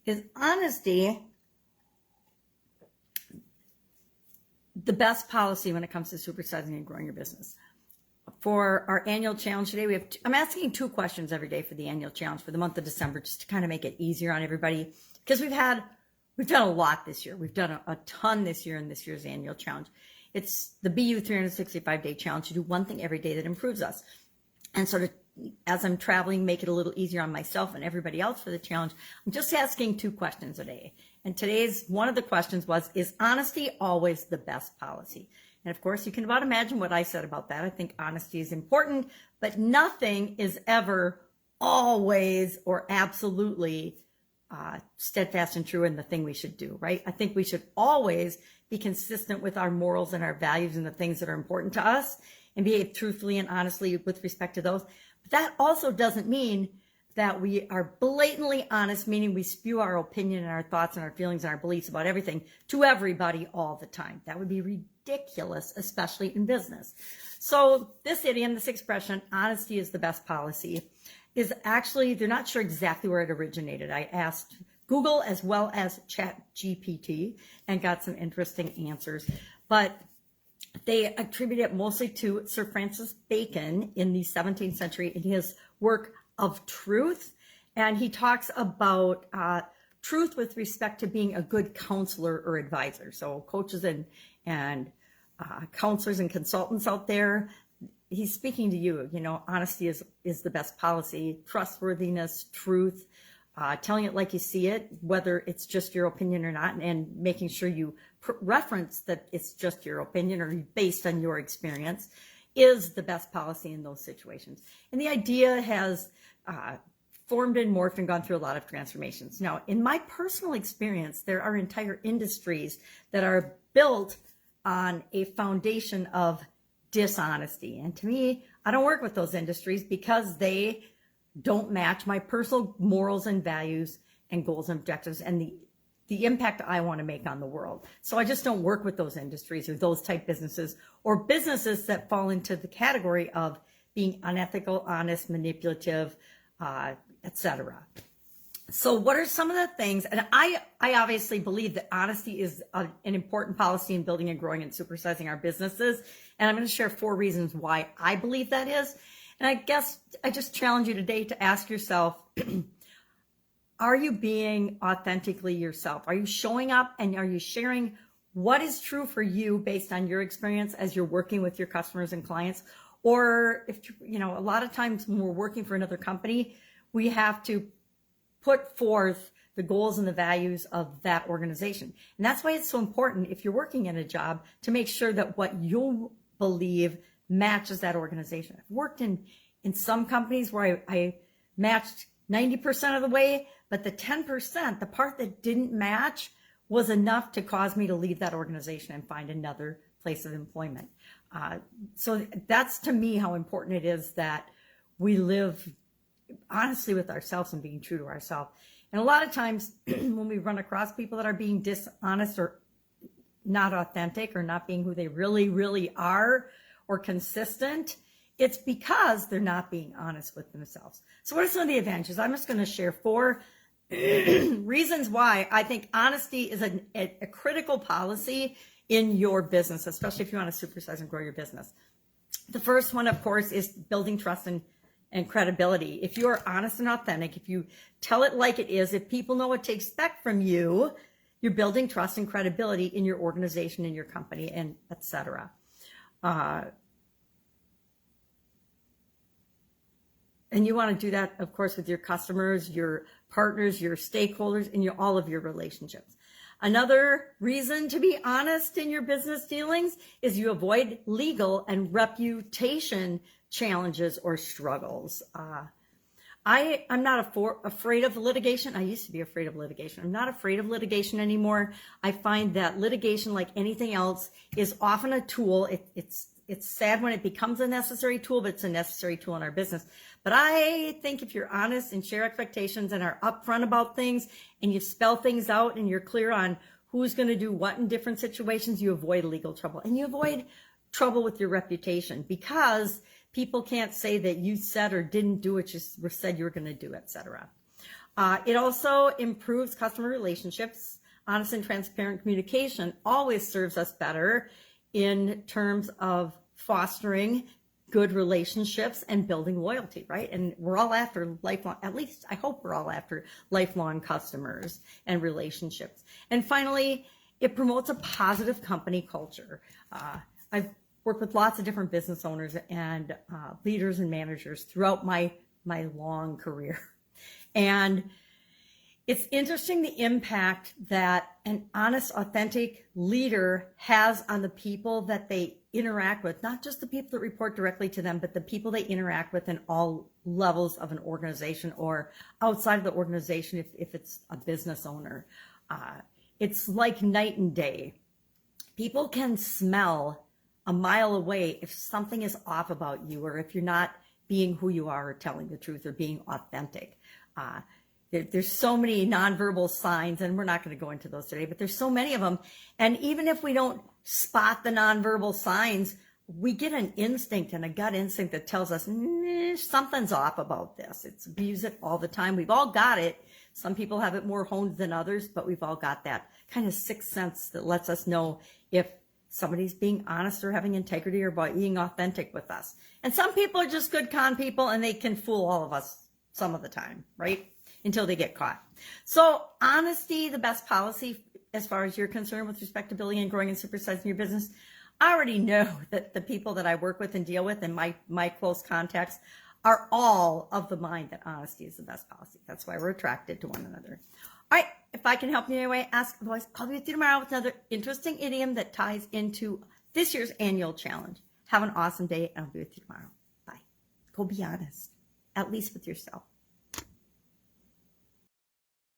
Is honesty the best policy when it comes to supersizing and growing your business? For our annual challenge today, I'm asking 2 questions every day for the annual challenge for the month of December, just to kind of make it easier on everybody, because we've done a lot this year. We've done a ton this year in this year's annual challenge. It's the BU 365-day challenge to do one thing every day that improves us. And sort of as I'm traveling, make it a little easier on myself and everybody else for the challenge. I'm just asking 2 questions a day. And today's one of the questions was, is honesty always the best policy? And of course, you can about imagine what I said about that. I think honesty is important, but nothing is ever always or absolutely steadfast and true in the thing we should do, right? I think we should always be consistent with our morals and our values and the things that are important to us and behave truthfully and honestly with respect to those. But that also doesn't mean that we are blatantly honest, meaning we spew our opinion and our thoughts and our feelings and our beliefs about everything to everybody all the time. That would be ridiculous, especially in business. So this idiom, this expression, honesty is the best policy, is actually, they're not sure exactly where it originated. I asked Google as well as ChatGPT and got some interesting answers. But they attribute it mostly to Sir Francis Bacon in the 17th century in his work of truth. And he talks about truth with respect to being a good counselor or advisor. So coaches and counselors and consultants out there, he's speaking to you. You know, honesty is the best policy. Trustworthiness, truth, telling it like you see it, whether it's just your opinion or not, and making sure you reference that it's just your opinion or based on your experience, is the best policy in those situations. And the idea has formed and morphed and gone through a lot of transformations. Now, in my personal experience, there are entire industries that are built on a foundation of dishonesty. And to me, I don't work with those industries because they don't match my personal morals and values and goals and objectives and the impact I want to make on the world. So I just don't work with those industries or those type businesses or businesses that fall into the category of being unethical, honest, manipulative, etc. So what are some of the things? And I obviously believe that honesty is an important policy in building and growing and supersizing our businesses. And I'm going to share 4 reasons why I believe that is. And I guess I just challenge you today to ask yourself, are you being authentically yourself? Are you showing up and are you sharing what is true for you based on your experience as you're working with your customers and clients? Or if, you know, a lot of times when we're working for another company, we have to put forth the goals and the values of that organization. And that's why it's so important if you're working in a job to make sure that what you believe matches that organization. I've worked in some companies where I matched 90% of the way, but the 10%, the part that didn't match, was enough to cause me to leave that organization and find another place of employment. So that's, to me, how important it is that we live honestly with ourselves and being true to ourselves. And a lot of times when we run across people that are being dishonest or not authentic or not being who they really, really are or consistent, it's because they're not being honest with themselves. So what are some of the advantages? I'm just going to share 4 reasons why I think honesty is a critical policy in your business, especially if you want to supersize and grow your business. The first one, of course, is building trust and credibility. If you are honest and authentic, if you tell it like it is, if people know what to expect from you, you're building trust and credibility in your organization, in your company, and etc. And you want to do that, of course, with your customers, your partners, your stakeholders, and all of your relationships. Another reason to be honest in your business dealings is you avoid legal and reputation challenges or struggles. I'm not afraid of litigation. I used to be afraid of litigation. I'm not afraid of litigation anymore. I find that litigation, like anything else, is often a tool. It's sad when it becomes a necessary tool, but it's a necessary tool in our business. But I think if you're honest and share expectations and are upfront about things and you spell things out and you're clear on who's going to do what in different situations, you avoid legal trouble and you avoid trouble with your reputation because people can't say that you said or didn't do what you said you were going to do, etc. It also improves customer relationships. Honest and transparent communication always serves us better in terms of fostering good relationships and building loyalty, right? And we're all after lifelong, at least I hope we're all after lifelong customers and relationships. And finally, it promotes a positive company culture. I've worked with lots of different business owners and leaders and managers throughout my long career. And it's interesting the impact that an honest, authentic leader has on the people that they interact with, not just the people that report directly to them, but the people they interact with in all levels of an organization or outside of the organization if it's a business owner. It's like night and day. People can smell a mile away if something is off about you or if you're not being who you are or telling the truth or being authentic. There's so many nonverbal signs, and we're not going to go into those today, but there's so many of them. And even if we don't spot the nonverbal signs, we get an instinct and a gut instinct that tells us something's off about this. We use it all the time. We've all got it. Some people have it more honed than others, but we've all got that kind of sixth sense that lets us know if somebody's being honest or having integrity or being authentic with us. And some people are just good con people, and they can fool all of us some of the time, right? Until they get caught. So honesty, the best policy as far as you're concerned with respect to building and growing and supersizing your business. I already know that the people that I work with and deal with and my close contacts are all of the mind that honesty is the best policy. That's why we're attracted to one another. All right, if I can help you in any way, ask. Otherwise, I'll be with you tomorrow with another interesting idiom that ties into this year's annual challenge. Have an awesome day, and I'll be with you tomorrow. Bye. Go be honest, at least with yourself.